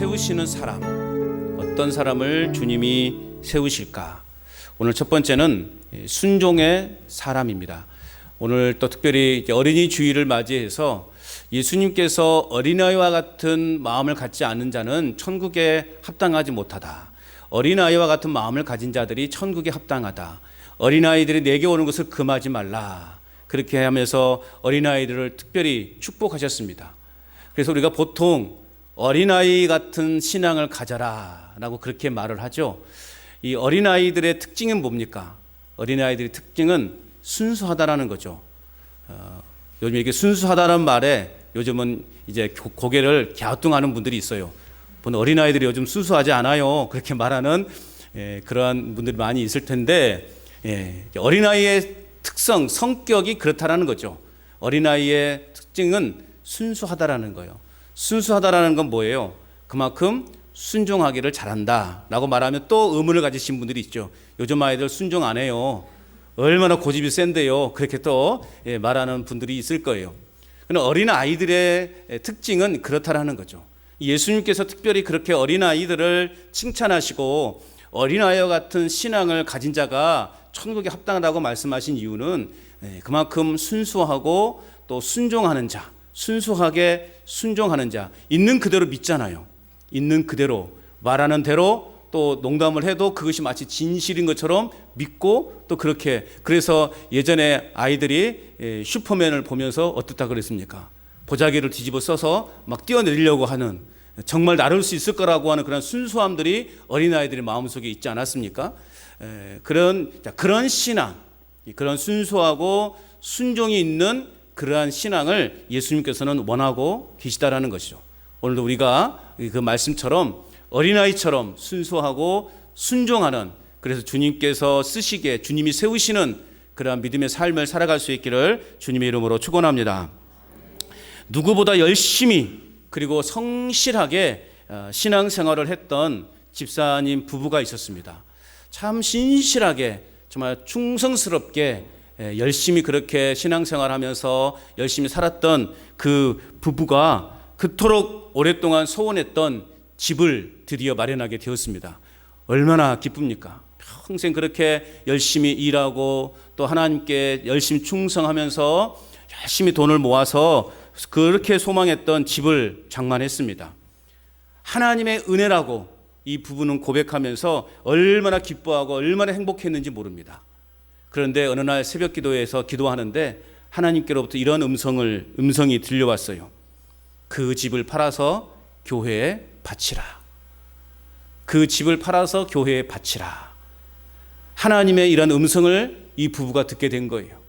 세우시는 사람, 어떤 사람을 주님이 세우실까? 오늘 첫 번째는 순종의 사람입니다. 오늘 또 특별히 어린이 주일을 맞이해서 예수님께서 어린아이와 같은 마음을 갖지 않은 자는 천국에 합당하지 못하다. 어린아이와 같은 마음을 가진 자들이 천국에 합당하다. 어린아이들이 내게 오는 것을 금하지 말라. 그렇게 하면서 어린아이들을 특별히 축복하셨습니다. 그래서 우리가 보통 어린아이 같은 신앙을 가져라 라고 그렇게 말을 하죠. 이 어린아이들의 특징은 뭡니까? 어린아이들의 특징은 순수하다라는 거죠. 요즘 이렇게 순수하다는 말에 요즘은 이제 고개를 갸우뚱하는 분들이 있어요. 어린아이들이 요즘 순수하지 않아요. 그렇게 말하는 그러한 분들이 많이 있을 텐데, 어린아이의 특성, 성격이 그렇다라는 거죠. 어린아이의 특징은 순수하다라는 거예요. 순수하다라는 건 뭐예요? 그만큼 순종하기를 잘한다 라고 말하면 또 의문을 가지신 분들이 있죠. 요즘 아이들 순종 안 해요. 얼마나 고집이 센데요. 그렇게 또 말하는 분들이 있을 거예요. 그러나 어린아이들의 특징은 그렇다라는 거죠. 예수님께서 특별히 그렇게 어린아이들을 칭찬하시고 어린아이와 같은 신앙을 가진 자가 천국에 합당하다고 말씀하신 이유는 그만큼 순수하고 또 순종하는 자, 순수하게 순종하는 자, 있는 그대로 믿잖아요. 있는 그대로 말하는 대로 또 농담을 해도 그것이 마치 진실인 것처럼 믿고 또 그렇게, 그래서 예전에 아이들이 슈퍼맨을 보면서 어떻다 그랬습니까? 보자기를 뒤집어 써서 막 뛰어내리려고 하는, 정말 나를 수 있을 거라고 하는 그런 순수함들이 어린아이들의 마음속에 있지 않았습니까? 그런 신앙, 그런 순수하고 순종이 있는 그러한 신앙을 예수님께서는 원하고 계시다라는 것이죠. 오늘도 우리가 그 말씀처럼 어린아이처럼 순수하고 순종하는, 그래서 주님께서 쓰시기에 주님이 세우시는 그러한 믿음의 삶을 살아갈 수 있기를 주님의 이름으로 축원합니다. 누구보다 열심히 그리고 성실하게 신앙생활을 했던 집사님 부부가 있었습니다. 참 신실하게 정말 충성스럽게 열심히 그렇게 신앙생활하면서 열심히 살았던 그 부부가 그토록 오랫동안 소원했던 집을 드디어 마련하게 되었습니다. 얼마나 기쁩니까? 평생 그렇게 열심히 일하고 또 하나님께 열심히 충성하면서 열심히 돈을 모아서 그렇게 소망했던 집을 장만했습니다. 하나님의 은혜라고 이 부부는 고백하면서 얼마나 기뻐하고 얼마나 행복했는지 모릅니다. 그런데 어느 날 새벽 기도에서 기도하는데 하나님께로부터 이런 음성이 들려왔어요. 그 집을 팔아서 교회에 바치라. 그 집을 팔아서 교회에 바치라. 하나님의 이런 음성을 이 부부가 듣게 된 거예요.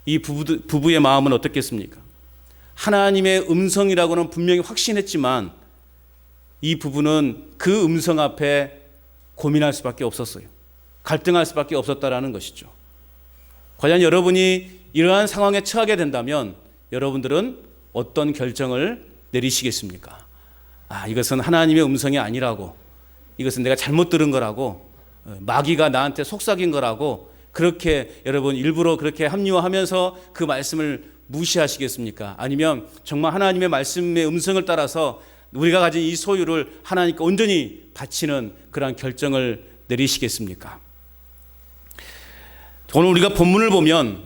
이 부부의 마음은 어떻겠습니까? 하나님의 음성이라고는 분명히 확신했지만 이 부부는 그 음성 앞에 고민할 수밖에 없었어요. 갈등할 수밖에 없었다라는 것이죠. 과연 여러분이 이러한 상황에 처하게 된다면 여러분들은 어떤 결정을 내리시겠습니까? 이것은 하나님의 음성이 아니라고, 이것은 내가 잘못 들은 거라고, 마귀가 나한테 속삭인 거라고, 그렇게 여러분 일부러 그렇게 합리화하면서 그 말씀을 무시하시겠습니까? 아니면 정말 하나님의 말씀의 음성을 따라서 우리가 가진 이 소유를 하나님께 온전히 바치는 그러한 결정을 내리시겠습니까? 오늘 우리가 본문을 보면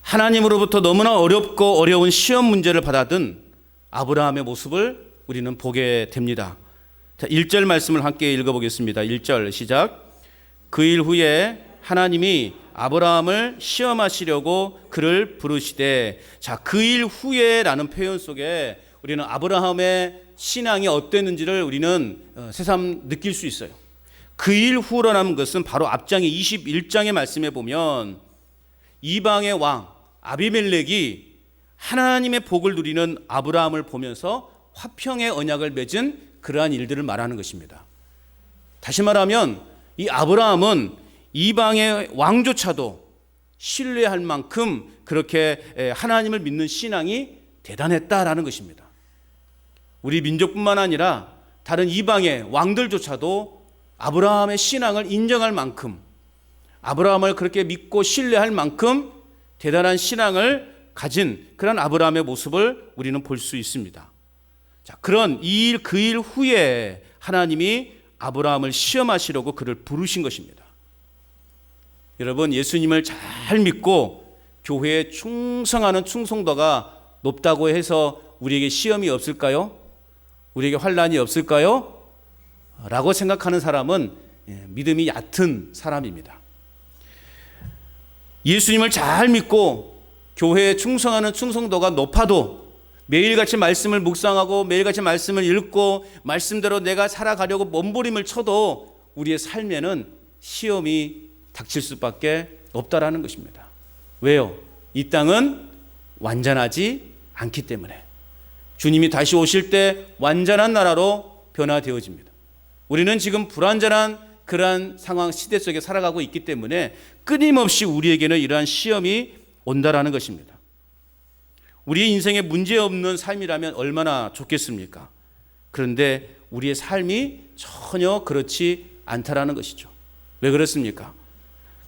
하나님으로부터 너무나 어렵고 어려운 시험 문제를 받아든 아브라함의 모습을 우리는 보게 됩니다. 자, 1절 말씀을 함께 읽어보겠습니다. 1절 시작. 그 일 후에 하나님이 아브라함을 시험하시려고 그를 부르시되, 자, 그 일 후에라는 표현 속에 우리는 아브라함의 신앙이 어땠는지를 우리는 새삼 느낄 수 있어요. 그 일 후라는 것은 바로 앞장의 21장의 말씀에 보면 이방의 왕 아비멜렉이 하나님의 복을 누리는 아브라함을 보면서 화평의 언약을 맺은 그러한 일들을 말하는 것입니다. 다시 말하면 이 아브라함은 이방의 왕조차도 신뢰할 만큼 그렇게 하나님을 믿는 신앙이 대단했다라는 것입니다. 우리 민족뿐만 아니라 다른 이방의 왕들조차도 아브라함의 신앙을 인정할 만큼, 아브라함을 그렇게 믿고 신뢰할 만큼 대단한 신앙을 가진 그런 아브라함의 모습을 우리는 볼 수 있습니다. 자, 그런 이 일, 그 일 후에 하나님이 아브라함을 시험하시려고 그를 부르신 것입니다. 여러분, 예수님을 잘 믿고 교회에 충성하는 충성도가 높다고 해서 우리에게 시험이 없을까요? 우리에게 환난이 없을까요? 라고 생각하는 사람은 믿음이 얕은 사람입니다. 예수님을 잘 믿고 교회에 충성하는 충성도가 높아도 매일같이 말씀을 묵상하고 매일같이 말씀을 읽고 말씀대로 내가 살아가려고 몸부림을 쳐도 우리의 삶에는 시험이 닥칠 수밖에 없다라는 것입니다. 왜요? 이 땅은 완전하지 않기 때문에. 주님이 다시 오실 때 완전한 나라로 변화되어집니다. 우리는 지금 불완전한 그러한 상황 시대 속에 살아가고 있기 때문에 끊임없이 우리에게는 이러한 시험이 온다라는 것입니다. 우리의 인생에 문제없는 삶이라면 얼마나 좋겠습니까? 그런데 우리의 삶이 전혀 그렇지 않다라는 것이죠. 왜 그렇습니까?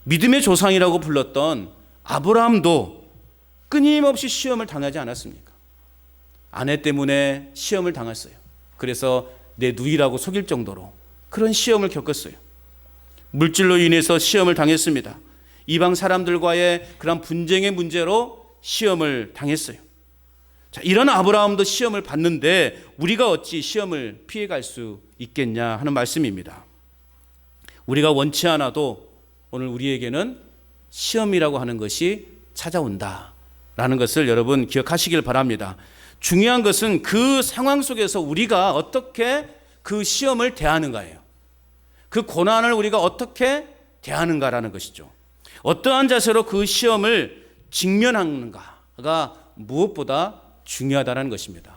믿음의 조상이라고 불렀던 아브라함도 끊임없이 시험을 당하지 않았습니까? 아내 때문에 시험을 당했어요. 그래서 내 누이라고 속일 정도로 그런 시험을 겪었어요. 물질로 인해서 시험을 당했습니다. 이방 사람들과의 그런 분쟁의 문제로 시험을 당했어요. 자, 이런 아브라함도 시험을 받는데 우리가 어찌 시험을 피해갈 수 있겠냐 하는 말씀입니다. 우리가 원치 않아도 오늘 우리에게는 시험이라고 하는 것이 찾아온다라는 것을 여러분 기억하시길 바랍니다. 중요한 것은 그 상황 속에서 우리가 어떻게 그 시험을 대하는가예요. 그 고난을 우리가 어떻게 대하는가라는 것이죠. 어떠한 자세로 그 시험을 직면하는가가 무엇보다 중요하다는 것입니다.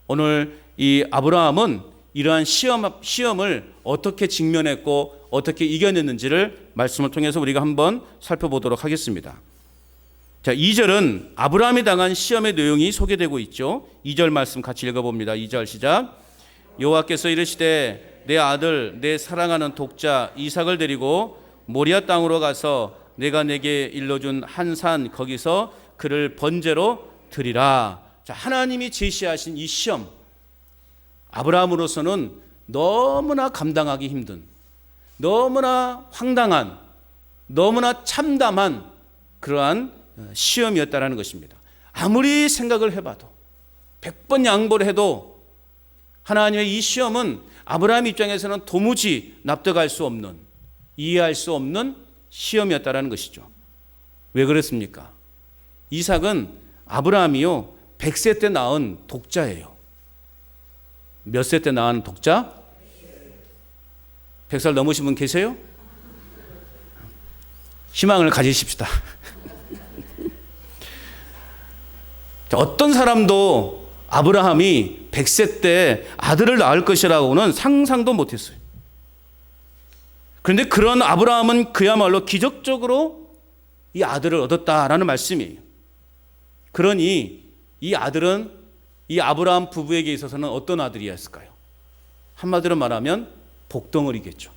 오늘 이 아브라함은 이러한 시험을 어떻게 직면했고 어떻게 이겨냈는지를 말씀을 통해서 우리가 한번 살펴보도록 하겠습니다. 자, 2절은 아브라함이 당한 시험의 내용이 소개되고 있죠. 2절 말씀 같이 읽어봅니다. 2절 시작. 여호와께서 이르시되 내 아들 내 사랑하는 독자 이삭을 데리고 모리아 땅으로 가서 내가 내게 일러준 한 산 거기서 그를 번제로 드리라. 자, 하나님이 제시하신 이 시험, 아브라함으로서는 너무나 감당하기 힘든, 너무나 황당한, 너무나 참담한 그러한 시험이었다라는 것입니다. 아무리 생각을 해봐도 100번 양보를 해도 하나님의 이 시험은 아브라함 입장에서는 도무지 납득할 수 없는, 이해할 수 없는 시험이었다라는 것이죠. 왜 그렇습니까? 이삭은 아브라함이요 100세 때 낳은 독자예요. 몇 세 때 낳은 독자? 100살 넘으신 분 계세요? 희망을 가지십시다. 어떤 사람도 아브라함이 100세 때 아들을 낳을 것이라고는 상상도 못했어요. 그런데 그런 아브라함은 그야말로 기적적으로 이 아들을 얻었다라는 말씀이에요. 그러니 이 아들은 이 아브라함 부부에게 있어서는 어떤 아들이었을까요? 한마디로 말하면 복덩어리겠죠.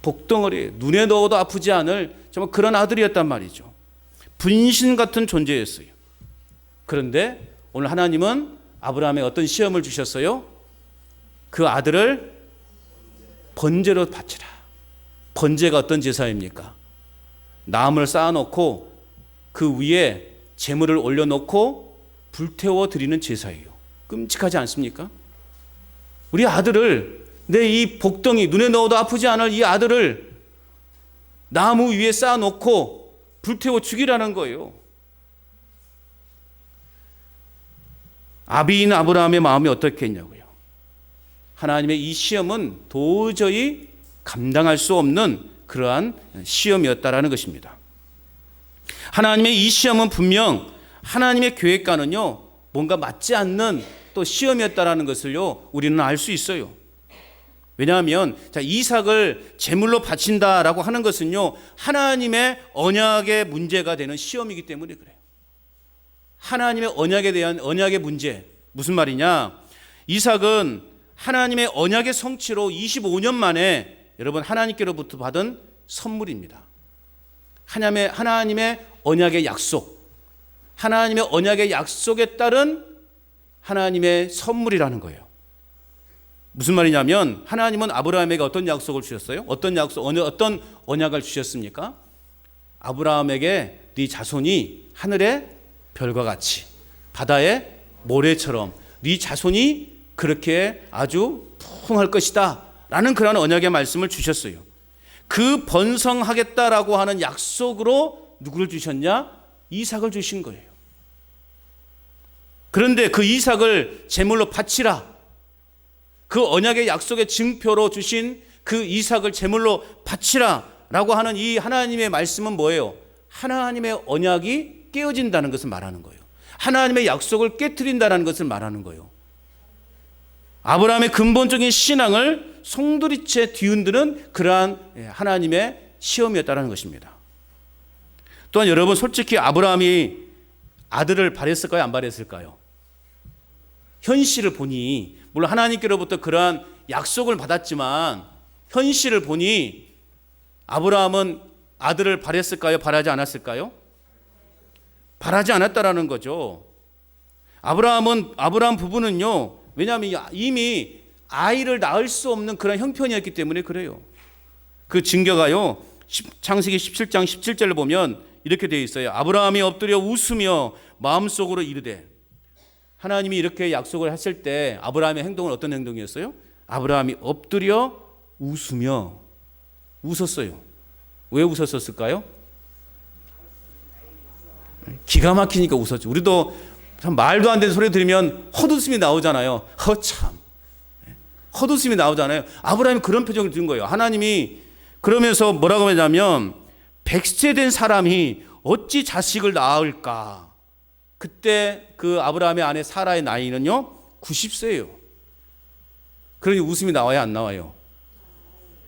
복덩어리, 눈에 넣어도 아프지 않을 정말 그런 아들이었단 말이죠. 분신 같은 존재였어요. 그런데 오늘 하나님은 아브라함에 어떤 시험을 주셨어요? 그 아들을 번제로 바치라. 번제가 어떤 제사입니까? 나무를 쌓아놓고 그 위에 제물을 올려놓고 불태워 드리는 제사예요. 끔찍하지 않습니까? 우리 아들을, 내 이 복덩이, 눈에 넣어도 아프지 않을 이 아들을 나무 위에 쌓아놓고 불태워 죽이라는 거예요. 아비인 아브라함의 마음이 어떻겠냐고요. 하나님의 이 시험은 도저히 감당할 수 없는 그러한 시험이었다라는 것입니다. 하나님의 이 시험은 분명 하나님의 계획과는요 뭔가 맞지 않는 또 시험이었다라는 것을요 우리는 알 수 있어요. 왜냐하면 이삭을 제물로 바친다라고 하는 것은요 하나님의 언약의 문제가 되는 시험이기 때문에 그래요. 하나님의 언약에 대한 언약의 문제, 무슨 말이냐? 이삭은 하나님의 언약의 성취로 25년 만에 여러분 하나님께로부터 받은 선물입니다. 하나님의 언약의 약속, 하나님의 언약의 약속에 따른 하나님의 선물이라는 거예요. 무슨 말이냐면 하나님은 아브라함에게 어떤 약속을 주셨어요? 어떤 언약을 주셨습니까? 아브라함에게 네 자손이 하늘의 별과 같이 바다의 모래처럼 네 자손이 그렇게 아주 풍할 것이다 라는 그런 언약의 말씀을 주셨어요. 그 번성하겠다라고 하는 약속으로 누구를 주셨냐? 이삭을 주신 거예요. 그런데 그 이삭을 제물로 바치라, 그 언약의 약속의 증표로 주신 그 이삭을 제물로 바치라 라고 하는 이 하나님의 말씀은 뭐예요? 하나님의 언약이 깨어진다는 것을 말하는 거예요. 하나님의 약속을 깨트린다는 것을 말하는 거예요. 아브라함의 근본적인 신앙을 송두리째 뒤흔드는 그러한 하나님의 시험이었다는 것입니다. 또한 여러분, 솔직히 아브라함이 아들을 바랬을까요? 안 바랬을까요? 현실을 보니, 물론 하나님께로부터 그러한 약속을 받았지만 현실을 보니 아브라함은 아들을 바랬을까요? 바라지 않았을까요? 바라지 않았다라는 거죠. 아브라함 부부는요, 왜냐하면 이미 아이를 낳을 수 없는 그런 형편이었기 때문에 그래요. 그 증거가요, 창세기 17장 17절을 보면 이렇게 되어 있어요. 아브라함이 엎드려 웃으며 마음속으로 이르되, 하나님이 이렇게 약속을 했을 때 아브라함의 행동은 어떤 행동이었어요? 아브라함이 엎드려 웃으며 웃었어요. 왜 웃었을까요? 기가 막히니까 웃었죠. 우리도 참 말도 안 되는 소리 들으면 헛웃음이 나오잖아요. 참 헛웃음이 나오잖아요. 아브라함이 그런 표정을 든 거예요. 하나님이 그러면서 뭐라고 하냐면 100세 된 사람이 어찌 자식을 낳을까? 그때 그 아브라함의 아내 사라의 나이는요 90세예요. 그러니 웃음이 나와야 안 나와요?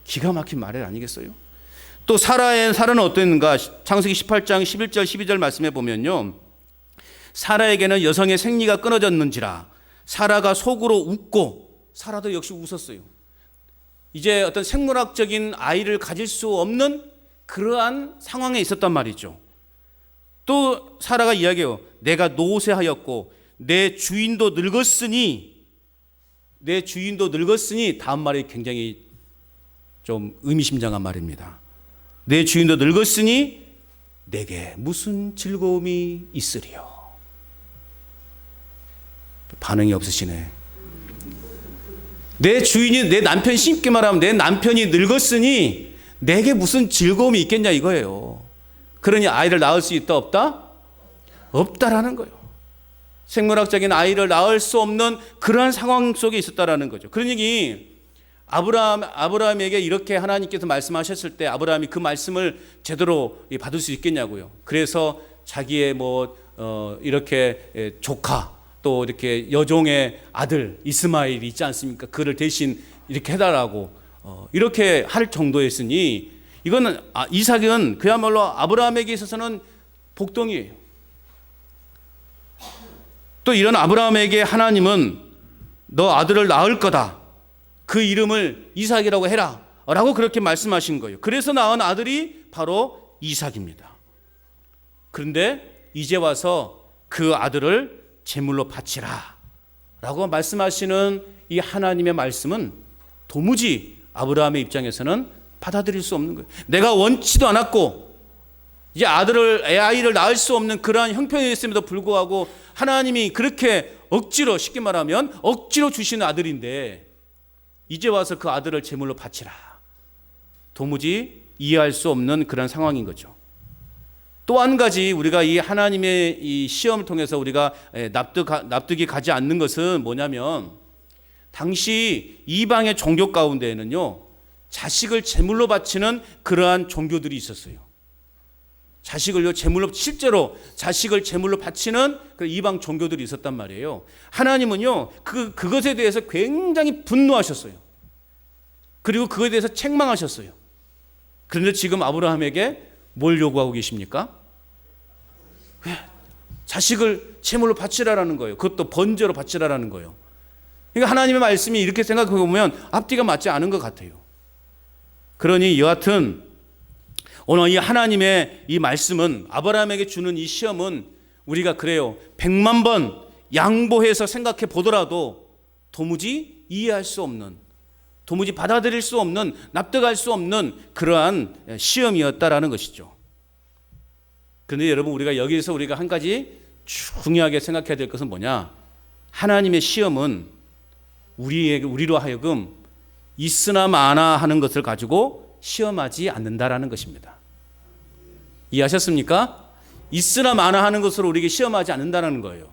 기가 막힌 말 아니겠어요? 또 사라는 어땠는가? 창세기 18장 11절 12절 말씀해 보면요, 사라에게는 여성의 생리가 끊어졌는지라 사라가 속으로 웃고, 사라도 역시 웃었어요. 이제 어떤 생물학적인 아이를 가질 수 없는 그러한 상황에 있었단 말이죠. 또 사라가 이야기해요. 내가 노쇠하였고 내 주인도 늙었으니, 다음 말이 굉장히 좀 의미심장한 말입니다. 내 주인도 늙었으니 내게 무슨 즐거움이 있으리요? 반응이 없으시네. 내 주인이, 내 남편, 쉽게 말하면 내 남편이 늙었으니 내게 무슨 즐거움이 있겠냐 이거예요. 그러니 아이를 낳을 수 있다 없다? 없다라는 거예요. 생물학적인 아이를 낳을 수 없는 그러한 상황 속에 있었다라는 거죠. 그러니 아브라함에게 이렇게 하나님께서 말씀하셨을 때 아브라함이 그 말씀을 제대로 받을 수 있겠냐고요. 그래서 자기의 이렇게 조카, 또 이렇게 여종의 아들 이스마엘이 있지 않습니까? 그를 대신 이렇게 해달라고 이렇게 할 정도였으니, 이거는 이삭은 그야말로 아브라함에게 있어서는 복덩이에요. 또 이런 아브라함에게 하나님은 너 아들을 낳을 거다, 그 이름을 이삭이라고 해라 라고 그렇게 말씀하신 거예요. 그래서 낳은 아들이 바로 이삭입니다. 그런데 이제 와서 그 아들을 제물로 바치라 라고 말씀하시는 이 하나님의 말씀은 도무지 아브라함의 입장에서는 받아들일 수 없는 거예요. 내가 원치도 않았고 이제 아이를 낳을 수 없는 그러한 형편이었음에도 불구하고 하나님이 그렇게 억지로, 쉽게 말하면 억지로 주시는 아들인데 이제 와서 그 아들을 제물로 바치라. 도무지 이해할 수 없는 그런 상황인 거죠. 또 한 가지 우리가 이 하나님의 이 시험을 통해서 우리가 납득이 가지 않는 것은 뭐냐면, 당시 이방의 종교 가운데에는요 자식을 제물로 바치는 그러한 종교들이 있었어요. 실제로 자식을 제물로 바치는 그 이방 종교들이 있었단 말이에요. 하나님은요 그것에 대해서 굉장히 분노하셨어요. 그리고 그것에 대해서 책망하셨어요. 그런데 지금 아브라함에게 뭘 요구하고 계십니까? 자식을 제물로 바치라라는 거예요. 그것도 번제로 바치라라는 거예요. 그러니까 하나님의 말씀이 이렇게 생각해 보면 앞뒤가 맞지 않은 것 같아요. 그러니 여하튼 오늘 이 하나님의 이 말씀은, 아브라함에게 주는 이 시험은 우리가 그래요 100만 번 양보해서 생각해 보더라도 도무지 이해할 수 없는, 도무지 받아들일 수 없는, 납득할 수 없는 그러한 시험이었다라는 것이죠. 그런데 여러분, 우리가 여기서 우리가 한 가지 중요하게 생각해야 될 것은 뭐냐? 하나님의 시험은 우리로 하여금 있으나 마나 하는 것을 가지고 시험하지 않는다라는 것입니다. 이해하셨습니까? 있으나 마나 하는 것으로 우리에게 시험하지 않는다는 거예요.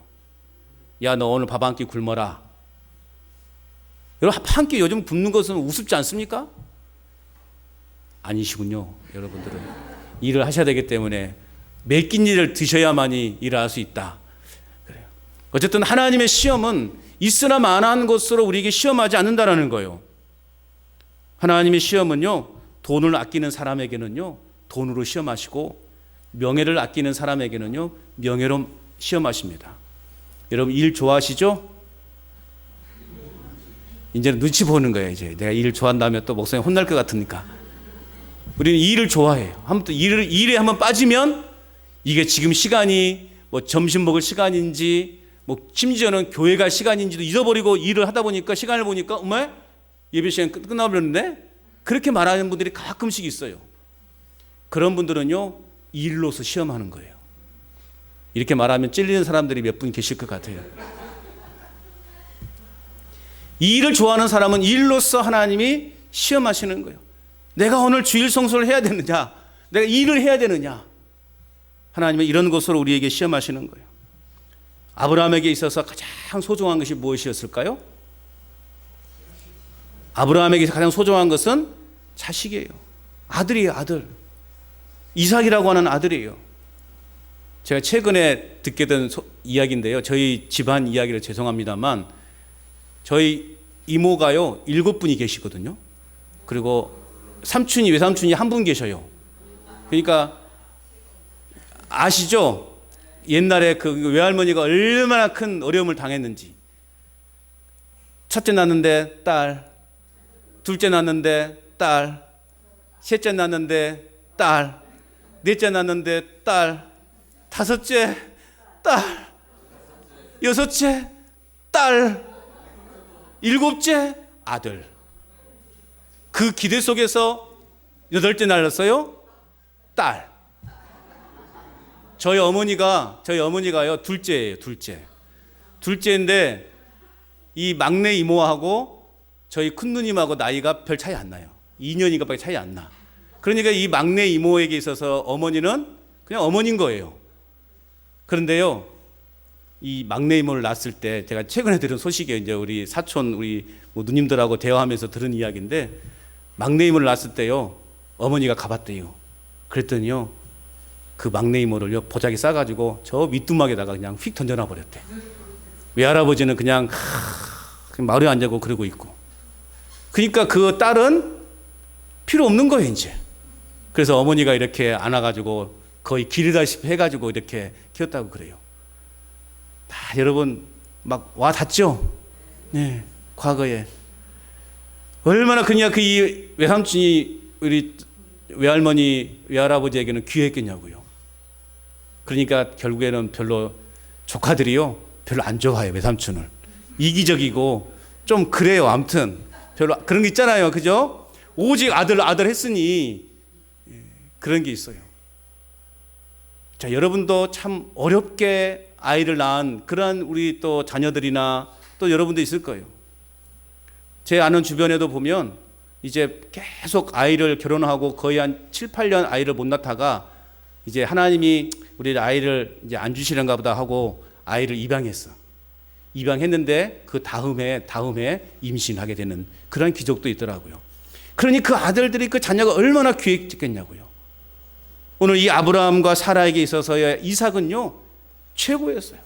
야, 너 오늘 밥 한 끼 굶어라. 여러분, 한 끼 요즘 굶는 것은 우습지 않습니까? 아니시군요. 여러분들은 일을 하셔야 되기 때문에 매 끼 일을 드셔야만이 일을 할 수 있다. 그래요. 어쨌든 하나님의 시험은 있으나 마나한 것으로 우리에게 시험하지 않는다는 거예요. 하나님의 시험은요, 돈을 아끼는 사람에게는요, 돈으로 시험하시고, 명예를 아끼는 사람에게는요, 명예로 시험하십니다. 여러분, 일 좋아하시죠? 이제는 눈치 보는 거예요. 이제 내가 일을 좋아한다면 또 목사님 혼날 것 같으니까. 우리는 일을 좋아해요. 한번 일에 한번 빠지면 이게 지금 시간이 뭐 점심 먹을 시간인지, 뭐 심지어는 교회 갈 시간인지도 잊어버리고 일을 하다 보니까 시간을 보니까 엄마 예배 시간 끝나버렸는데, 그렇게 말하는 분들이 가끔씩 있어요. 그런 분들은요, 일로서 시험하는 거예요. 이렇게 말하면 찔리는 사람들이 몇 분 계실 것 같아요. 이 일을 좋아하는 사람은 일로서 하나님이 시험하시는 거예요. 내가 오늘 주일 성수를 해야 되느냐, 내가 일을 해야 되느냐, 하나님은 이런 것으로 우리에게 시험하시는 거예요. 아브라함에게 있어서 가장 소중한 것이 무엇이었을까요? 아브라함에게 가장 소중한 것은 자식이에요. 아들이에요, 아들. 이삭이라고 하는 아들이에요. 제가 최근에 듣게 된 이야기인데요. 저희 집안 이야기를 죄송합니다만, 저희 이모가요 7분이 계시거든요. 그리고 삼촌이, 외삼촌이 한 분 계셔요. 그러니까 아시죠? 옛날에 그 외할머니가 얼마나 큰 어려움을 당했는지. 첫째 낳는데 딸, 둘째 낳는데 딸, 셋째 낳는데 딸, 넷째 낳는데 딸, 다섯째 딸, 여섯째 딸, 일곱째 아들. 그 기대 속에서 8째 낳았어요. 딸. 저희 어머니가요 둘째예요. 둘째인데 이 막내 이모하고 저희 큰 누님하고 나이가 별 차이 안 나요. 2년인가밖에 차이 안 나. 그러니까 이 막내 이모에게 있어서 어머니는 그냥 어머니인 거예요. 그런데요, 이 막내 이모를 낳았을 때, 제가 최근에 들은 소식이에요. 이제 우리 사촌, 우리 뭐 누님들하고 대화하면서 들은 이야기인데, 막내 이모를 낳았을 때요, 어머니가 가봤대요. 그랬더니요, 그 막내 이모를요, 보자기 싸가지고 저 밑두막에다가 그냥 휙 던져놔 버렸대. 외할아버지는 그냥 마루에 앉아고 그러고 있고. 그러니까 그 딸은 필요 없는 거예요, 이제. 그래서 어머니가 이렇게 안아가지고 거의 기르다시피 해가지고 이렇게 키웠다고 그래요. 다 여러분 막 와 닿죠? 네, 과거에 얼마나 그냥 그 이 외삼촌이 우리 외할머니, 외할아버지에게는 귀했겠냐고요. 그러니까 결국에는 별로 조카들이요 별로 안 좋아해요. 외삼촌을. 이기적이고 좀 그래요. 아무튼 별로 그런 게 있잖아요. 그죠? 오직 아들 했으니 그런 게 있어요. 자, 여러분도 참 어렵게 아이를 낳은 그러한 우리 또 자녀들이나 또 여러분도 있을 거예요. 제 아는 주변에도 보면 이제 계속 아이를 결혼하고 거의 한 7, 8년 아이를 못 낳다가 이제 하나님이 우리 아이를 이제 안 주시는가 보다 하고 아이를 입양했어. 입양했는데 그 다음에 임신하게 되는 그런 기적도 있더라고요. 그러니 그 아들들이, 그 자녀가 얼마나 귀했겠냐고요. 오늘 이 아브라함과 사라에게 있어서의 이삭은요 최고였어요.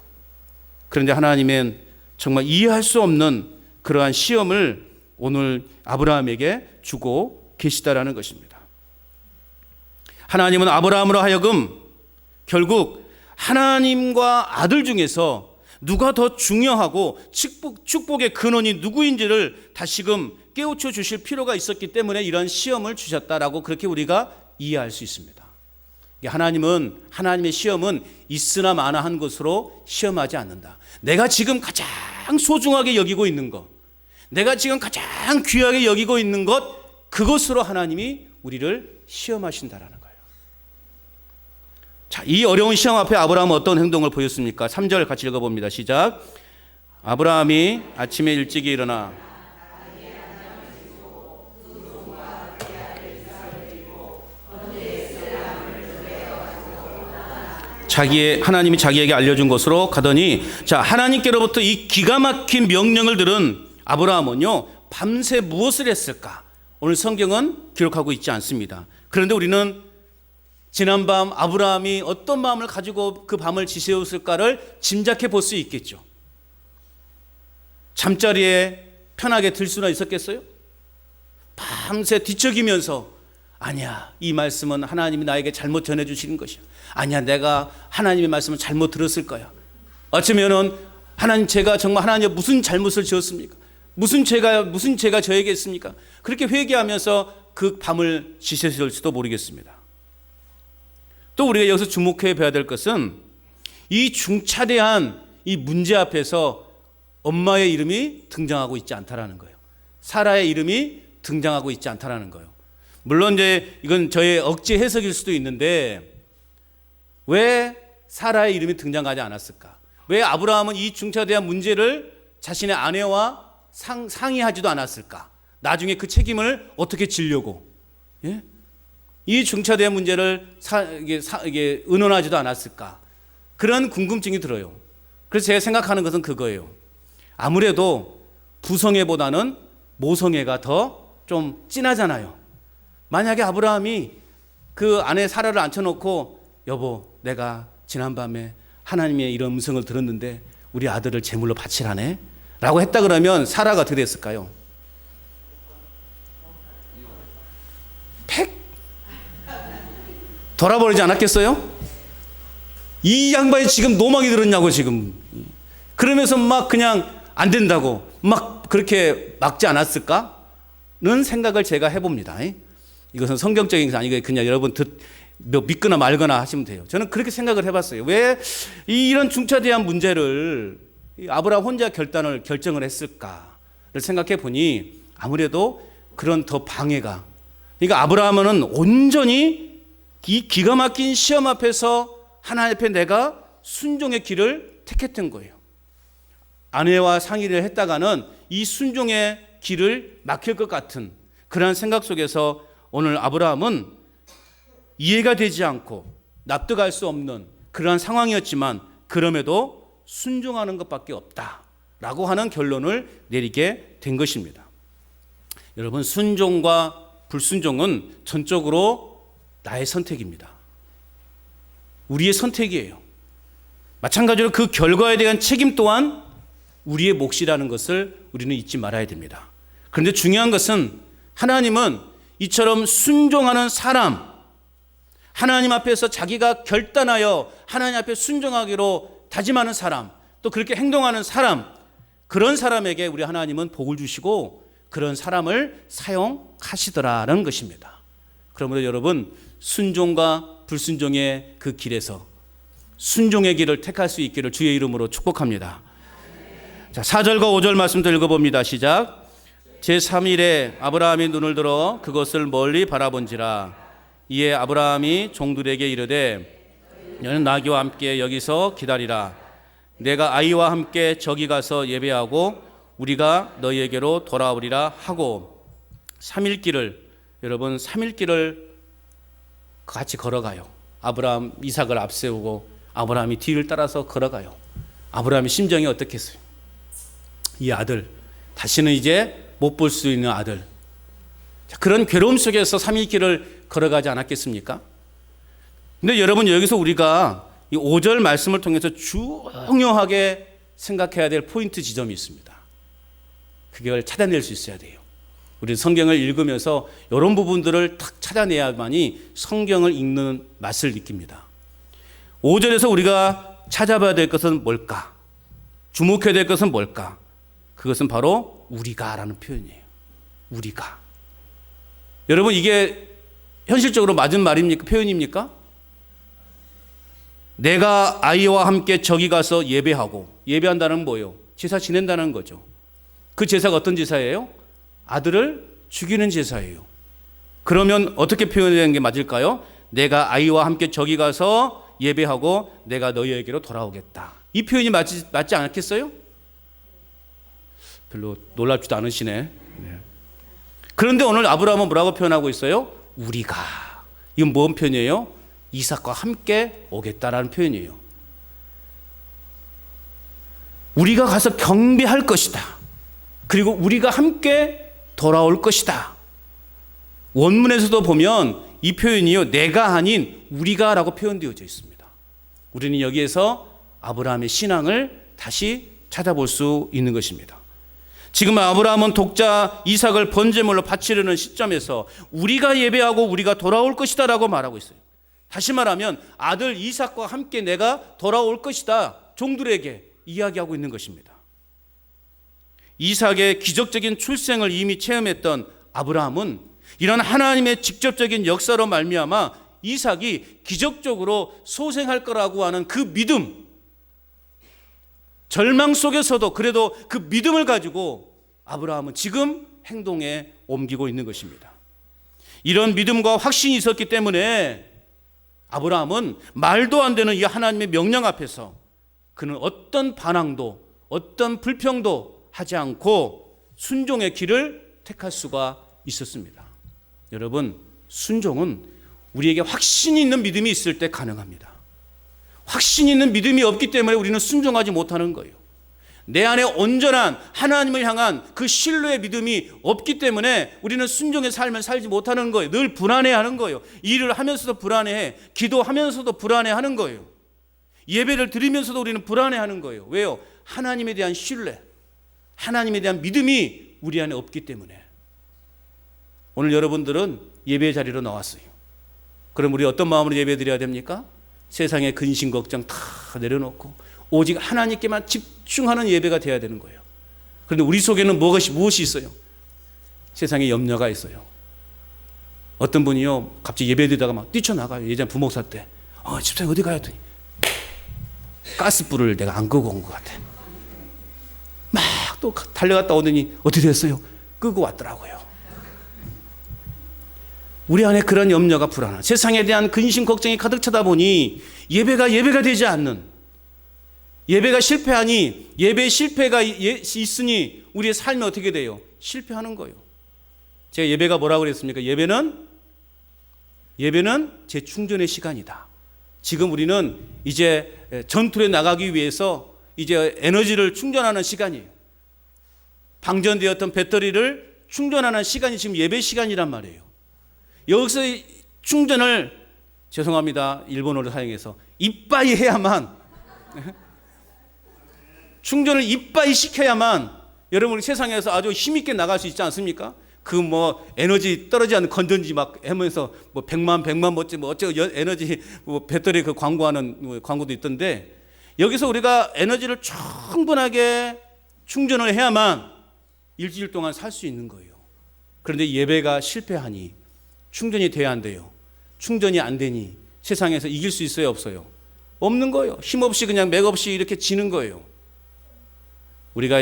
그런데 하나님은 정말 이해할 수 없는 그러한 시험을 오늘 아브라함에게 주고 계시다라는 것입니다. 하나님은 아브라함으로 하여금 결국 하나님과 아들 중에서 누가 더 중요하고 축복의 근원이 누구인지를 다시금 깨우쳐 주실 필요가 있었기 때문에 이런 시험을 주셨다라고 그렇게 우리가 이해할 수 있습니다. 하나님은, 하나님의 시험은 있으나 마나한 것으로 시험하지 않는다. 내가 지금 가장 소중하게 여기고 있는 것, 내가 지금 가장 귀하게 여기고 있는 것, 그것으로 하나님이 우리를 시험하신다라는 거예요. 자, 이 어려운 시험 앞에 아브라함은 어떤 행동을 보였습니까? 3절 같이 읽어봅니다. 시작. 아브라함이 아침에 일찍 일어나 하나님이 자기에게 알려준 것으로 가더니, 자, 하나님께로부터 이 기가 막힌 명령을 들은 아브라함은요, 밤새 무엇을 했을까? 오늘 성경은 기록하고 있지 않습니다. 그런데 우리는 지난밤 아브라함이 어떤 마음을 가지고 그 밤을 지새웠을까를 짐작해 볼 수 있겠죠. 잠자리에 편하게 들 수나 있었겠어요? 밤새 뒤척이면서, 아니야, 이 말씀은 하나님이 나에게 잘못 전해주시는 것이야. 아니야, 내가 하나님의 말씀을 잘못 들었을 거야. 어쩌면은 하나님, 제가 정말 하나님 무슨 잘못을 지었습니까? 무슨 죄가 저에게 있습니까? 그렇게 회개하면서 그 밤을 지새울지도 모르겠습니다. 또 우리가 여기서 주목해 봐야 될 것은 이 중차대한 이 문제 앞에서 엄마의 이름이 등장하고 있지 않다라는 거예요. 사라의 이름이 등장하고 있지 않다라는 거예요. 물론 이제 이건 저의 억지 해석일 수도 있는데, 왜 사라의 이름이 등장하지 않았을까? 왜 아브라함은 이 중차대한 문제를 자신의 아내와 상의하지도 않았을까? 나중에 그 책임을 어떻게 지려고? 예? 이 중차대한 문제를 이게 의논하지도 않았을까? 그런 궁금증이 들어요. 그래서 제가 생각하는 것은 그거예요. 아무래도 부성애보다는 모성애가 더 좀 진하잖아요. 만약에 아브라함이 그 아내 사라를 앉혀놓고, 여보, 내가 지난밤에 하나님의 이런 음성을 들었는데 우리 아들을 제물로 바치라네 라고 했다 그러면 사라가 어떻게 됐을까요? 팩 돌아버리지 않았겠어요? 이 양반이 지금 노망이 들었냐고 지금. 그러면서 막 그냥 안 된다고 막 그렇게 막지 않았을까는 생각을 제가 해봅니다. 이것은 성경적인 것이 아니고 그냥 여러분 믿거나 말거나 하시면 돼요. 저는 그렇게 생각을 해봤어요. 왜 이런 중차대한 문제를 아브라함 혼자 결정을 했을까를 생각해 보니 아무래도 그런 더 방해가, 그러니까 아브라함은 온전히 이 기가 막힌 시험 앞에서 하나님 앞에 내가 순종의 길을 택했던 거예요. 아내와 상의를 했다가는 이 순종의 길을 막힐 것 같은 그러한 생각 속에서 오늘 아브라함은 이해가 되지 않고 납득할 수 없는 그러한 상황이었지만 그럼에도 순종하는 것밖에 없다라고 하는 결론을 내리게 된 것입니다. 여러분, 순종과 불순종은 전적으로 나의 선택입니다. 우리의 선택이에요. 마찬가지로 그 결과에 대한 책임 또한 우리의 몫이라는 것을 우리는 잊지 말아야 됩니다. 그런데 중요한 것은 하나님은 이처럼 순종하는 사람, 하나님 앞에서 자기가 결단하여 하나님 앞에 순종하기로 다짐하는 사람, 또 그렇게 행동하는 사람, 그런 사람에게 우리 하나님은 복을 주시고 그런 사람을 사용하시더라는 것입니다. 그러므로 여러분, 순종과 불순종의 그 길에서 순종의 길을 택할 수 있기를 주의 이름으로 축복합니다. 자, 4절과 5절 말씀도 읽어봅니다. 시작. 제3일에 아브라함이 눈을 들어 그것을 멀리 바라본지라. 이에 아브라함이 종들에게 이르되 너는 나귀와 함께 여기서 기다리라. 내가 아이와 함께 저기 가서 예배하고 우리가 너희에게로 돌아오리라 하고 3일 길을, 여러분 3일 길을 같이 걸어가요. 아브라함 이삭을 앞세우고 아브라함이 뒤를 따라서 걸어가요. 아브라함의 심정이 어떻겠어요? 이 아들, 다시는 이제 못 볼 수 있는 아들, 그런 괴로움 속에서 3일 길을 걸어가지 않았겠습니까? 근데 여러분, 여기서 우리가 이 5절 말씀을 통해서 중요하게 생각해야 될 포인트 지점이 있습니다. 그걸 찾아낼 수 있어야 돼요. 우리 성경을 읽으면서 이런 부분들을 딱 찾아내야만이 성경을 읽는 맛을 느낍니다. 5절에서 우리가 찾아봐야 될 것은 뭘까? 주목해야 될 것은 뭘까? 그것은 바로 우리가라는 표현이에요. 우리가. 여러분, 이게 현실적으로 맞은 말입니까? 표현입니까? 내가 아이와 함께 저기 가서 예배하고, 예배한다는 뭐예요? 제사 지낸다는 거죠. 그 제사가 어떤 제사예요? 아들을 죽이는 제사예요. 그러면 어떻게 표현되는 게 맞을까요? 내가 아이와 함께 저기 가서 예배하고 내가 너희에게로 돌아오겠다. 이 표현이 맞지 않겠어요? 별로 놀랍지도 않으시네. 네. 그런데 오늘 아브라함은 뭐라고 표현하고 있어요? 우리가. 이건 뭔 표현이에요? 이삭과 함께 오겠다라는 표현이에요. 우리가 가서 경배할 것이다. 그리고 우리가 함께 돌아올 것이다. 원문에서도 보면 이 표현이요, 내가 아닌 우리가 라고 표현되어져 있습니다. 우리는 여기에서 아브라함의 신앙을 다시 찾아볼 수 있는 것입니다. 지금 아브라함은 독자 이삭을 번제물로 바치려는 시점에서 우리가 예배하고 우리가 돌아올 것이다 라고 말하고 있어요. 다시 말하면 아들 이삭과 함께 내가 돌아올 것이다, 종들에게 이야기하고 있는 것입니다. 이삭의 기적적인 출생을 이미 체험했던 아브라함은 이런 하나님의 직접적인 역사로 말미암아 이삭이 기적적으로 소생할 거라고 하는 그 믿음, 절망 속에서도 그래도 그 믿음을 가지고 아브라함은 지금 행동에 옮기고 있는 것입니다. 이런 믿음과 확신이 있었기 때문에 아브라함은 말도 안 되는 이 하나님의 명령 앞에서 그는 어떤 반항도 어떤 불평도 하지 않고 순종의 길을 택할 수가 있었습니다. 여러분, 순종은 우리에게 확신이 있는 믿음이 있을 때 가능합니다. 확신 있는 믿음이 없기 때문에 우리는 순종하지 못하는 거예요. 내 안에 온전한 하나님을 향한 그 신뢰의 믿음이 없기 때문에 우리는 순종의 삶을 살지 못하는 거예요. 늘 불안해하는 거예요. 일을 하면서도 불안해해, 기도하면서도 불안해하는 거예요. 예배를 드리면서도 우리는 불안해하는 거예요. 왜요? 하나님에 대한 신뢰, 하나님에 대한 믿음이 우리 안에 없기 때문에. 오늘 여러분들은 예배 자리로 나왔어요. 그럼 우리 어떤 마음으로 예배 드려야 됩니까? 세상의 근심 걱정 다 내려놓고 오직 하나님께만 집중하는 예배가 돼야 되는 거예요. 그런데 우리 속에는 무엇이 있어요? 세상에 염려가 있어요. 어떤 분이요, 갑자기 예배 드리다가 막 뛰쳐나가요. 예전 부목사 때 집사님 어디 가요? 했더니 가스불을 내가 안 끄고 온 것 같아. 막 또 달려갔다 오더니 어떻게 됐어요? 끄고 왔더라고요. 우리 안에 그런 염려가 불안한, 세상에 대한 근심 걱정이 가득 차다 보니 예배가 되지 않는, 예배가 실패하니, 예배 실패가 있으니 우리의 삶이 어떻게 돼요? 실패하는 거예요. 제가 예배가 뭐라고 그랬습니까? 예배는 재충전의 시간이다. 지금 우리는 이제 전투에 나가기 위해서 이제 에너지를 충전하는 시간이에요. 방전되었던 배터리를 충전하는 시간이 지금 예배 시간이란 말이에요. 여기서 충전을, 죄송합니다, 일본어를 사용해서 이빠이 해야만, 충전을 이빠이 시켜야만 여러분 세상에서 아주 힘있게 나갈 수 있지 않습니까? 그 에너지 떨어지지 않는 건전지 막 하면서 100만 멋지 어쩌고 에너지 배터리 그 광고하는 광고도 있던데, 여기서 우리가 에너지를 충분하게 충전을 해야만 일주일 동안 살 수 있는 거예요. 그런데 예배가 실패하니 충전이 돼야 안 돼요. 충전이 안 되니 세상에서 이길 수 있어요, 없어요? 없는 거예요. 힘없이 그냥 맥없이 이렇게 지는 거예요. 우리가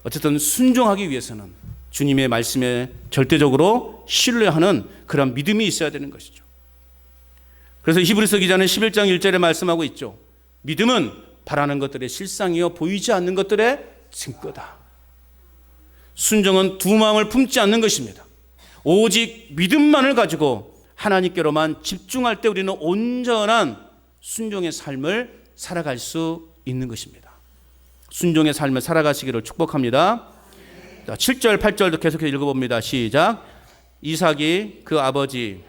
어쨌든 순종하기 위해서는 주님의 말씀에 절대적으로 신뢰하는 그런 믿음이 있어야 되는 것이죠. 그래서 히브리서 기자는 11장 1절에 말씀하고 있죠. 믿음은 바라는 것들의 실상이요 보이지 않는 것들의 증거다. 순종은 두 마음을 품지 않는 것입니다. 오직 믿음만을 가지고 하나님께로만 집중할 때 우리는 온전한 순종의 삶을 살아갈 수 있는 것입니다. 순종의 삶을 살아가시기를 축복합니다. 7절, 8절도 계속해서 읽어봅니다. 시작. 이삭이 그 아버지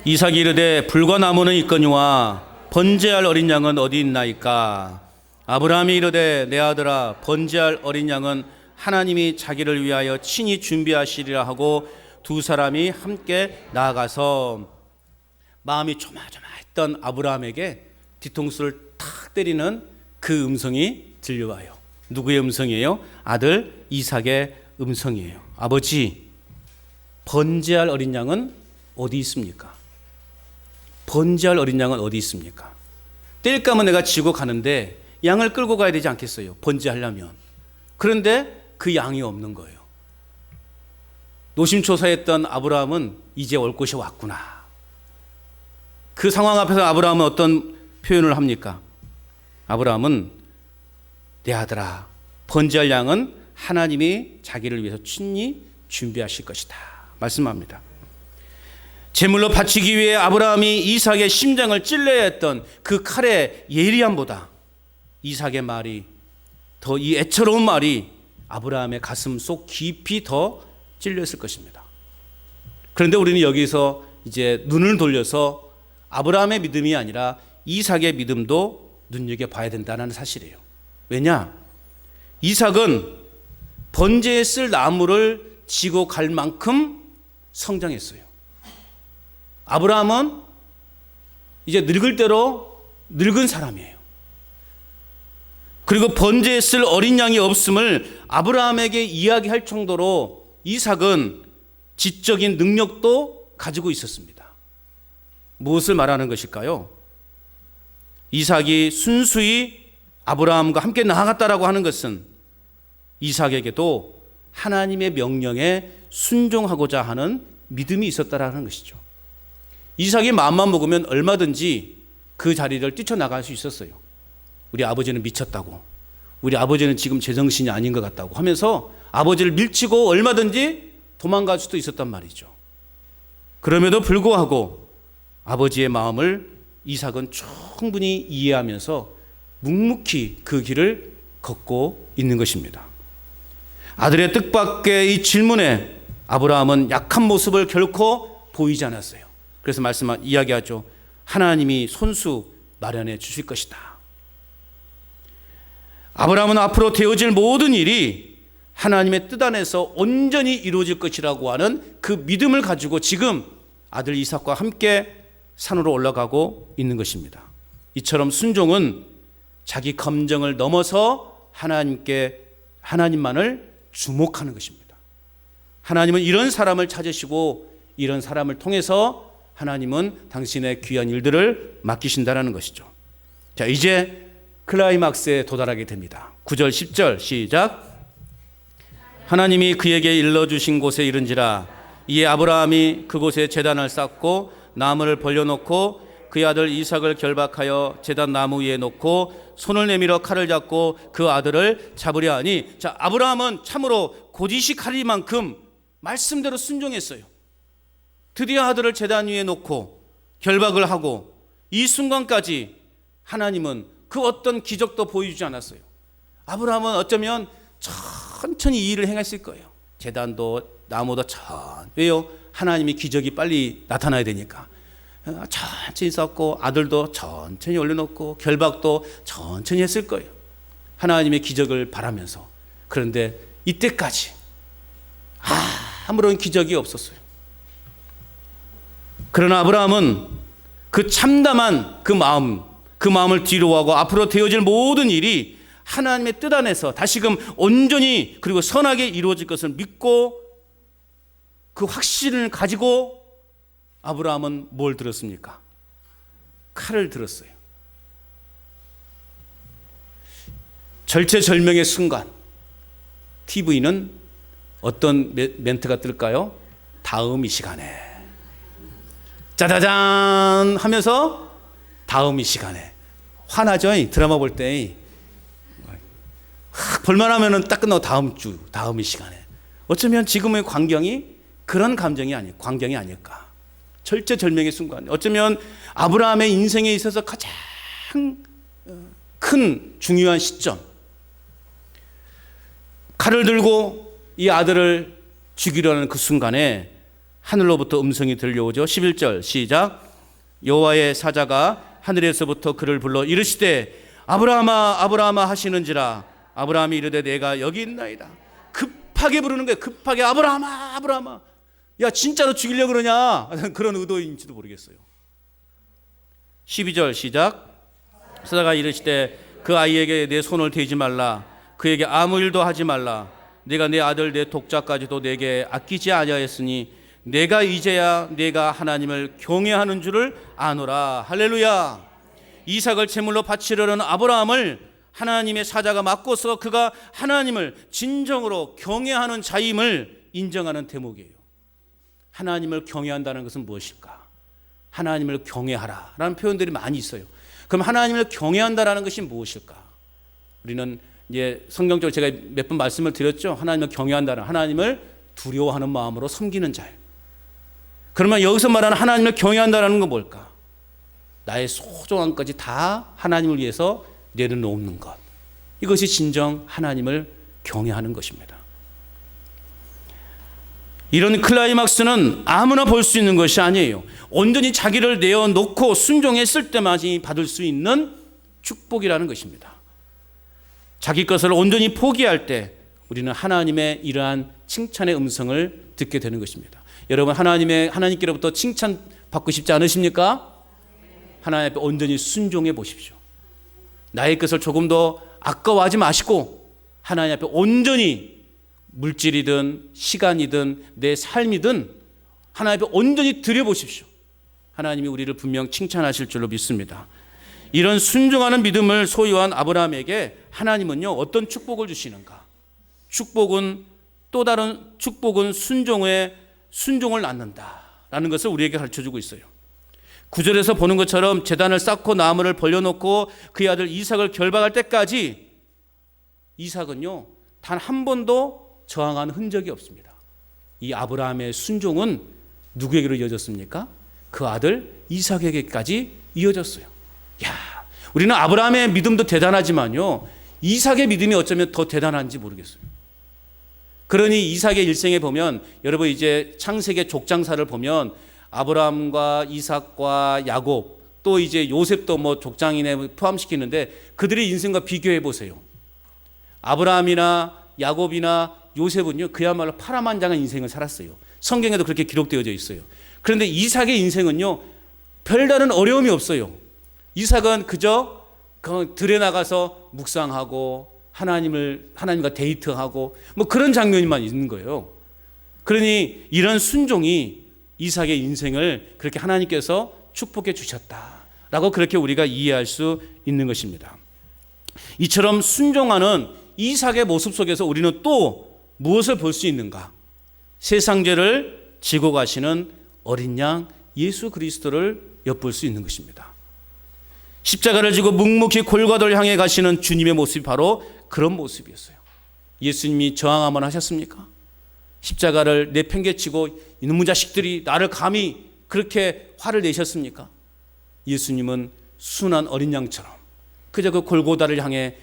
이삭이 이르되 불과 나무는 있거니와 번제할 어린 양은 어디 있나이까? 아브라함이 이르되 내 아들아 번제할 어린 양은 하나님이 자기를 위하여 친히 준비하시리라 하고 두 사람이 함께 나아가서, 마음이 조마조마했던 아브라함에게 뒤통수를 탁 때리는 그 음성이 들려와요. 누구의 음성이에요? 아들 이삭의 음성이에요. 아버지, 번제할 어린 양은 어디 있습니까? 번제할 어린 양은 어디 있습니까? 뗄감은 내가 지고 가는데 양을 끌고 가야 되지 않겠어요? 번제하려면. 그런데 그 양이 없는 거예요. 노심초사했던 아브라함은 이제 올 곳이 왔구나. 그 상황 앞에서 아브라함은 어떤 표현을 합니까? 아브라함은 내 아들아, 번제할 양은 하나님이 자기를 위해서 친히 준비하실 것이다 말씀합니다. 제물로 바치기 위해 아브라함이 이삭의 심장을 찔러야 했던 그 칼의 예리함보다 이삭의 말이 더, 이 애처로운 말이 아브라함의 가슴 속 깊이 더 찔렸을 것입니다. 그런데 우리는 여기서 이제 눈을 돌려서 아브라함의 믿음이 아니라 이삭의 믿음도 눈여겨봐야 된다는 사실이에요. 왜냐? 이삭은 번제에 쓸 나무를 지고 갈 만큼 성장했어요. 아브라함은 이제 늙을 대로 늙은 사람이에요. 그리고 번제에 쓸 어린 양이 없음을 아브라함에게 이야기할 정도로 이삭은 지적인 능력도 가지고 있었습니다. 무엇을 말하는 것일까요? 이삭이 순수히 아브라함과 함께 나아갔다라고 하는 것은 이삭에게도 하나님의 명령에 순종하고자 하는 믿음이 있었다라는 것이죠. 이삭이 마음만 먹으면 얼마든지 그 자리를 뛰쳐나갈 수 있었어요. 우리 아버지는 미쳤다고, 우리 아버지는 지금 제정신이 아닌 것 같다고 하면서 아버지를 밀치고 얼마든지 도망갈 수도 있었단 말이죠. 그럼에도 불구하고 아버지의 마음을 이삭은 충분히 이해하면서 묵묵히 그 길을 걷고 있는 것입니다. 아들의 뜻밖의 이 질문에 아브라함은 약한 모습을 결코 보이지 않았어요. 그래서 이야기하죠. 하나님이 손수 마련해 주실 것이다. 아브라함은 앞으로 되어질 모든 일이 하나님의 뜻 안에서 온전히 이루어질 것이라고 하는 그 믿음을 가지고 지금 아들 이삭과 함께 산으로 올라가고 있는 것입니다. 이처럼 순종은 자기 감정을 넘어서 하나님만을 주목하는 것입니다. 하나님은 이런 사람을 찾으시고 이런 사람을 통해서 하나님은 당신의 귀한 일들을 맡기신다는 것이죠. 자, 이제 클라이막스에 도달하게 됩니다. 9절 10절 시작. 하나님이 그에게 일러주신 곳에 이른지라 이에 아브라함이 그곳에 제단을 쌓고 나무를 벌려놓고 그의 아들 이삭을 결박하여 제단 나무 위에 놓고 손을 내밀어 칼을 잡고 그 아들을 잡으려 하니, 자, 아브라함은 참으로 고지식하리만큼 말씀대로 순종했어요. 드디어 아들을 제단 위에 놓고 결박을 하고 이 순간까지 하나님은 그 어떤 기적도 보여주지 않았어요. 아브라함은 어쩌면 천천히 이 일을 행했을 거예요. 제단도 나무도 왜요? 하나님이 기적이 빨리 나타나야 되니까 천천히 쌓고 아들도 천천히 올려놓고 결박도 천천히 했을 거예요. 하나님의 기적을 바라면서. 그런데 이때까지 아무런 기적이 없었어요. 그러나 아브라함은 그 참담한 그 마음을 뒤로하고 앞으로 되어질 모든 일이 하나님의 뜻 안에서 다시금 온전히 그리고 선하게 이루어질 것을 믿고 그 확신을 가지고 아브라함은 뭘 들었습니까? 칼을 들었어요. 절체절명의 순간 TV는 어떤 멘트가 뜰까요? 다음 이 시간에 짜자잔 하면서 다음 이 시간에 화나죠? 드라마 볼 때 볼만하면 딱 끝나고 다음 이 시간에. 어쩌면 지금의 광경이 그런 광경이 아닐까. 절체절명의 순간. 어쩌면 아브라함의 인생에 있어서 가장 큰 중요한 시점. 칼을 들고 이 아들을 죽이려 하는 그 순간에 하늘로부터 음성이 들려오죠. 11절 시작. 여호와의 사자가 하늘에서부터 그를 불러 이르시되 아브라함아 아브라함아 하시는지라. 아브라함이 이르되 내가 여기 있나이다. 급하게 부르는 거예요. 급하게 아브라함아 아브라함아. 야, 진짜로 죽이려고 그러냐? 그런 의도인지도 모르겠어요. 12절 시작. 사자가 이르시되 그 아이에게 내 손을 대지 말라. 그에게 아무 일도 하지 말라. 내가 내 아들 내 독자까지도 내게 아끼지 아니하였으니 내가 이제야 내가 하나님을 경외하는 줄을 아노라. 할렐루야. 이삭을 제물로 바치려는 아브라함을 하나님의 사자가 맡고서 그가 하나님을 진정으로 경외하는 자임을 인정하는 대목이에요. 하나님을 경외한다는 것은 무엇일까? 하나님을 경외하라 라는 표현들이 많이 있어요. 그럼 하나님을 경외한다는 것이 무엇일까? 우리는 이제 성경적으로 제가 몇 번 말씀을 드렸죠. 하나님을 경외한다는, 하나님을 두려워하는 마음으로 섬기는 자예요. 그러면 여기서 말하는 하나님을 경외한다는 건 뭘까? 나의 소중한 것까지 다 하나님을 위해서 내려놓는 것. 이것이 진정 하나님을 경외하는 것입니다. 이런 클라이막스는 아무나 볼 수 있는 것이 아니에요. 온전히 자기를 내어놓고 순종했을 때만 받을 수 있는 축복이라는 것입니다. 자기 것을 온전히 포기할 때 우리는 하나님의 이러한 칭찬의 음성을 듣게 되는 것입니다. 여러분, 하나님께로부터 칭찬 받고 싶지 않으십니까? 하나님 앞에 온전히 순종해 보십시오. 나의 것을 조금 더 아까워하지 마시고 하나님 앞에 온전히 물질이든 시간이든 내 삶이든 하나님 앞에 온전히 드려보십시오. 하나님이 우리를 분명 칭찬하실 줄로 믿습니다. 이런 순종하는 믿음을 소유한 아브라함에게 하나님은요, 어떤 축복을 주시는가? 축복은 또 다른 축복은 순종을 낳는다라는 것을 우리에게 가르쳐주고 있어요. 9절에서 보는 것처럼 제단을 쌓고 나무를 벌려놓고 그의 아들 이삭을 결박할 때까지 이삭은요, 단 한 번도 저항한 흔적이 없습니다. 이 아브라함의 순종은 누구에게로 이어졌습니까? 그 아들 이삭에게까지 이어졌어요. 야, 우리는 아브라함의 믿음도 대단하지만요, 이삭의 믿음이 어쩌면 더 대단한지 모르겠어요. 그러니 이삭의 일생에 보면, 여러분 이제 창세기 족장사를 보면 아브라함과 이삭과 야곱, 또 이제 요셉도 뭐 족장인에 포함시키는데 그들의 인생과 비교해 보세요. 아브라함이나 야곱이나 요셉은요, 그야말로 파란만장한 인생을 살았어요. 성경에도 그렇게 기록되어져 있어요. 그런데 이삭의 인생은요, 별다른 어려움이 없어요. 이삭은 그저 들에 나가서 묵상하고 하나님과 데이트하고 뭐 그런 장면만 있는 거예요. 그러니 이런 순종이 이삭의 인생을 그렇게 하나님께서 축복해 주셨다라고 그렇게 우리가 이해할 수 있는 것입니다. 이처럼 순종하는 이삭의 모습 속에서 우리는 또 무엇을 볼 수 있는가? 세상죄를 지고 가시는 어린 양 예수 그리스도를 엿볼 수 있는 것입니다. 십자가를 지고 묵묵히 골고다를 향해 가시는 주님의 모습이 바로 그런 모습이었어요. 예수님이 저항 한번 하셨습니까? 십자가를 내팽개치고 이놈의 자식들이 나를 감히 그렇게 화를 내셨습니까? 예수님은 순한 어린 양처럼 그저 그 골고다를 향해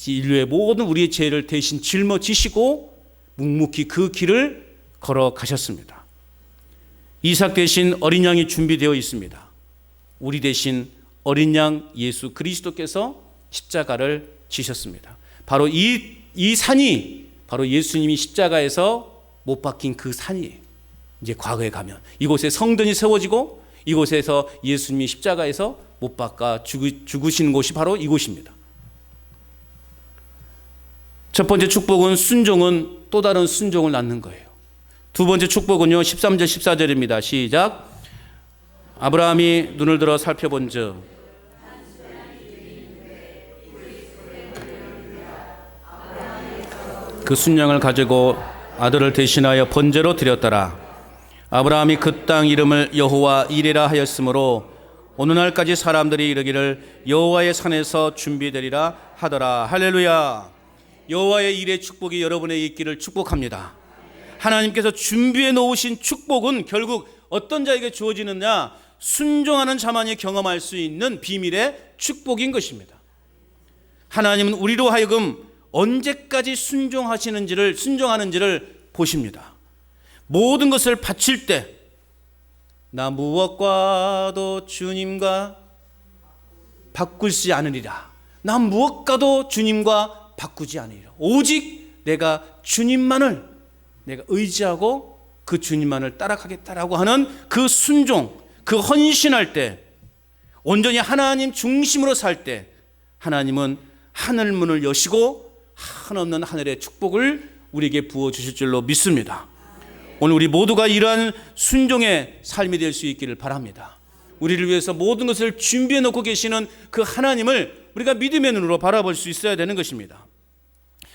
인류의 모든 우리의 죄를 대신 짊어지시고 묵묵히 그 길을 걸어가셨습니다. 이삭 대신 어린 양이 준비되어 있습니다. 우리 대신 어린 양 예수 그리스도께서 십자가를 지셨습니다. 바로 이 산이 바로 예수님이 십자가에서 못 박힌 그 산이에요. 이제 과거에 가면 이곳에 성전이 세워지고 이곳에서 예수님이 십자가에서 못 박아 죽으시는 곳이 바로 이곳입니다. 첫 번째 축복은 순종은 또 다른 순종을 낳는 거예요. 두 번째 축복은요, 13절 14절입니다. 시작. 아브라함이 눈을 들어 살펴본즉 그 순양을 가지고 아들을 대신하여 번제로 드렸더라. 아브라함이 그 땅 이름을 여호와 이레라 하였으므로 오느 날까지 사람들이 이르기를 여호와의 산에서 준비되리라 하더라. 할렐루야. 여호와의 이레 축복이 여러분의 있기를 축복합니다. 하나님께서 준비해 놓으신 축복은 결국 어떤 자에게 주어지느냐? 순종하는 자만이 경험할 수 있는 비밀의 축복인 것입니다. 하나님은 우리로 하여금 언제까지 순종하는지를 보십니다. 모든 것을 바칠 때 나 무엇과도 주님과 바꾸지 않으리라. 나 무엇과도 주님과 바꾸지 않으리라. 오직 내가 주님만을 내가 의지하고 그 주님만을 따라가겠다라고 하는 그 순종, 그 헌신할 때, 온전히 하나님 중심으로 살 때 하나님은 하늘 문을 여시고 한없는 하늘의 축복을 우리에게 부어주실 줄로 믿습니다. 오늘 우리 모두가 이러한 순종의 삶이 될 수 있기를 바랍니다. 우리를 위해서 모든 것을 준비해 놓고 계시는 그 하나님을 우리가 믿음의 눈으로 바라볼 수 있어야 되는 것입니다.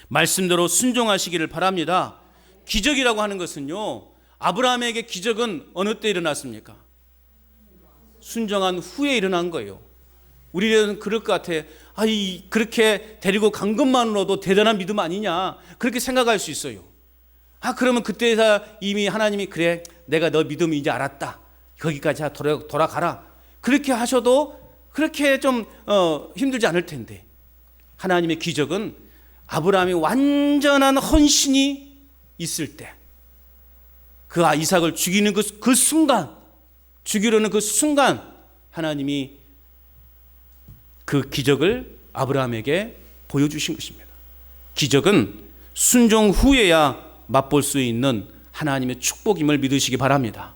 말씀대로 순종하시기를 바랍니다. 기적이라고 하는 것은요, 아브라함에게 기적은 어느 때 일어났습니까? 순종한 후에 일어난 거예요. 우리는 그럴 것 같아. 그렇게 데리고 간 것만으로도 대단한 믿음 아니냐, 그렇게 생각할 수 있어요. 그러면 그때서 이미 하나님이 그래, 내가 너 믿음이 이제 알았다, 거기까지 돌아가라, 그렇게 하셔도 그렇게 좀 힘들지 않을 텐데, 하나님의 기적은 아브라함이 완전한 헌신이 있을 때, 그 이삭을 죽이는 그 순간, 죽이려는 그 순간 하나님이 그 기적을 아브라함에게 보여주신 것입니다. 기적은 순종 후에야 맛볼 수 있는 하나님의 축복임을 믿으시기 바랍니다.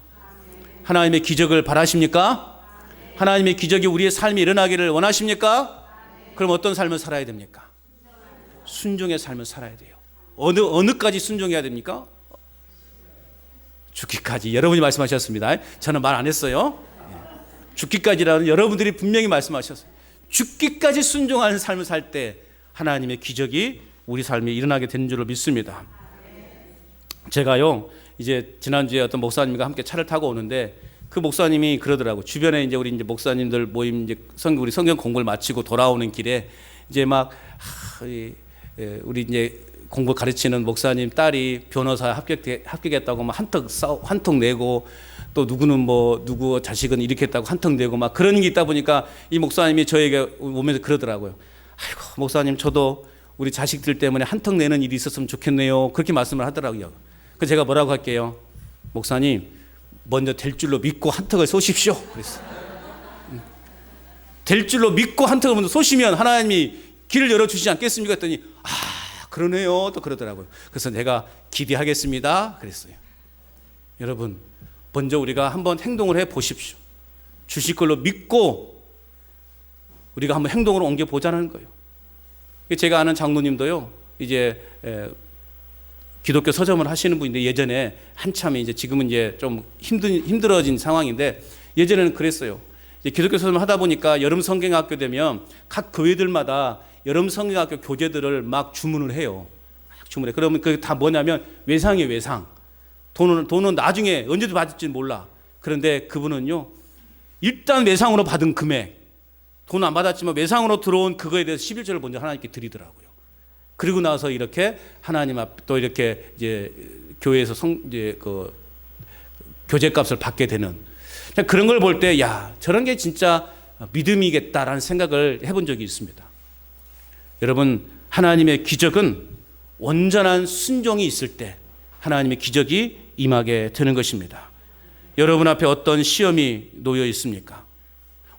하나님의 기적을 바라십니까? 하나님의 기적이 우리의 삶에 일어나기를 원하십니까? 그럼 어떤 삶을 살아야 됩니까? 순종의 삶을 살아야 돼요. 어느까지 순종해야 됩니까? 죽기까지. 여러분이 말씀하셨습니다. 저는 말 안 했어요. 죽기까지라는 여러분들이 분명히 말씀하셨어요. 죽기까지 순종하는 삶을 살 때 하나님의 기적이 우리 삶에 일어나게 되는 줄로 믿습니다. 제가요, 이제 지난주에 어떤 목사님과 함께 차를 타고 오는데 그 목사님이 그러더라고. 주변에 이제 우리 이제 목사님들 모임, 이제 우리 성경 공부를 마치고 돌아오는 길에 이제 막 우리 이제 공부 가르치는 목사님 딸이 변호사 합격했다고 막 한턱 내고, 또 누구는 누구 자식은 이렇게 했다고 한턱 내고 막 그런 게 있다 보니까 이 목사님이 저에게 오면서 그러더라고요. 아이고 목사님, 저도 우리 자식들 때문에 한턱 내는 일이 있었으면 좋겠네요, 그렇게 말씀을 하더라고요. 그래서 제가 뭐라고 할게요? 목사님, 먼저 될 줄로 믿고 한턱을 쏘십시오, 그랬어요. 될 줄로 믿고 한턱을 먼저 쏘시면 하나님이 길을 열어주시지 않겠습니까? 했더니 그러네요, 또 그러더라고요. 그래서 내가 기대하겠습니다, 그랬어요. 여러분, 먼저 우리가 한번 행동을 해 보십시오. 주실 걸로 믿고 우리가 한번 행동으로 옮겨 보자는 거예요. 제가 아는 장로님도요, 이제 기독교 서점을 하시는 분인데, 예전에 한참에 이제 지금은 이제 좀 힘들어진 상황인데, 예전에는 그랬어요. 이제 기독교 서점을 하다 보니까 여름 성경학교 되면 각 교회들마다 여름 성경학교 교재들을 막 주문을 해요. 막 주문해. 그러면 그게 다 뭐냐면 외상이에요, 외상. 돈은 나중에 언제도 받을지 몰라. 그런데 그분은요, 일단 외상으로 받은 금액, 돈 안 받았지만 외상으로 들어온 그거에 대해서 11조를 먼저 하나님께 드리더라고요. 그리고 나서 이렇게 하나님 앞 또 이렇게 이제 교회에서 그 교재값을 받게 되는, 그런 걸 볼 때 저런 게 진짜 믿음이겠다라는 생각을 해본 적이 있습니다. 여러분, 하나님의 기적은 온전한 순종이 있을 때 하나님의 기적이 임하게 되는 것입니다. 여러분 앞에 어떤 시험이 놓여 있습니까?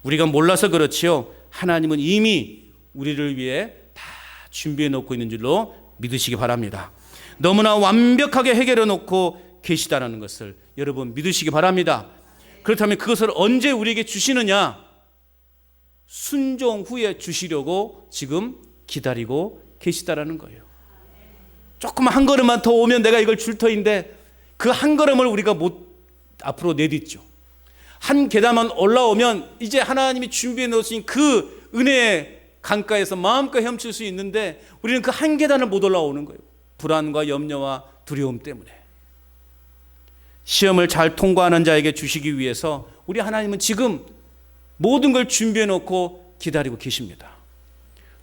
우리가 몰라서 그렇지요, 하나님은 이미 우리를 위해 다 준비해 놓고 있는 줄로 믿으시기 바랍니다. 너무나 완벽하게 해결해 놓고 계시다는 것을 여러분 믿으시기 바랍니다. 그렇다면 그것을 언제 우리에게 주시느냐? 순종 후에 주시려고 지금 기다리고 계시다라는 거예요. 조금 한 걸음만 더 오면 내가 이걸 줄 터인데, 그 한 걸음을 우리가 앞으로 내딛죠. 한 계단만 올라오면 이제 하나님이 준비해 놓으신 그 은혜의 강가에서 마음껏 헤엄칠 수 있는데, 우리는 그 한 계단을 못 올라오는 거예요. 불안과 염려와 두려움 때문에. 시험을 잘 통과하는 자에게 주시기 위해서 우리 하나님은 지금 모든 걸 준비해 놓고 기다리고 계십니다.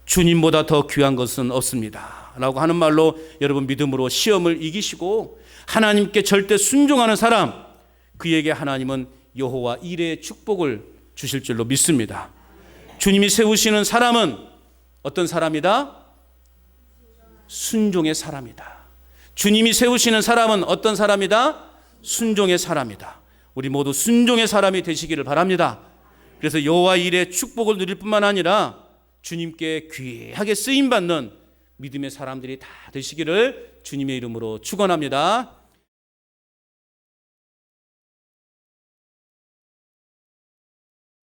주님보다 더 귀한 것은 없습니다 라고 하는 말로 여러분 믿음으로 시험을 이기시고 하나님께 절대 순종하는 사람, 그에게 하나님은 여호와 이레의 축복을 주실 줄로 믿습니다. 주님이 세우시는 사람은 어떤 사람이다? 순종의 사람이다. 주님이 세우시는 사람은 어떤 사람이다? 순종의 사람이다. 우리 모두 순종의 사람이 되시기를 바랍니다. 그래서 여호와 이레의 축복을 누릴 뿐만 아니라 주님께 귀하게 쓰임받는 믿음의 사람들이 다 되시기를 주님의 이름으로 축원합니다.